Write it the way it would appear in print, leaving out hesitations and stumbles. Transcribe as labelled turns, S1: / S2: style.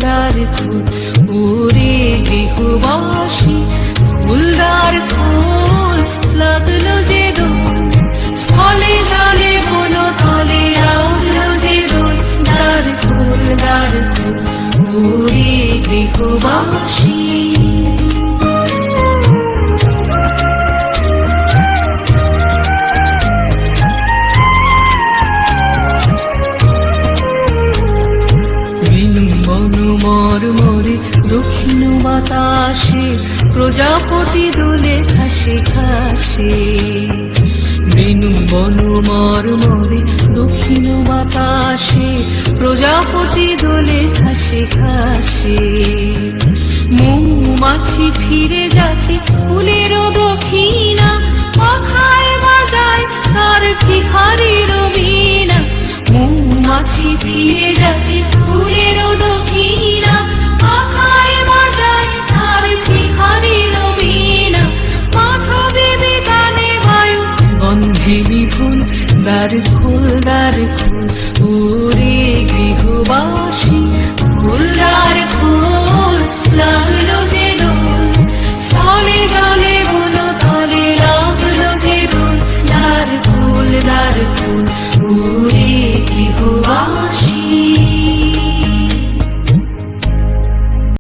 S1: ফুলদার ফুল ওরে গৃহবাসী ফুলদার ফুল লাগলো যে দোল স্থলে জলে বন তলে আউলো যে দোল দ্বার ফুল ওরে গৃহবাসী মরমরে দক্ষিণ বাতাসে প্রজাপতি দোলে ঘাসে ঘাসে বেনু বন মরমরে দক্ষিণ বাতাসে প্রজাপতি দোলে ঘাসে ঘাসে মৌমাছি ফিরে যাচ্ছে ফুলের দক্ষিণা পাখায় বাজায় তার ভিখারির বীণা মৌমাছি ফিরে যাচ্ছে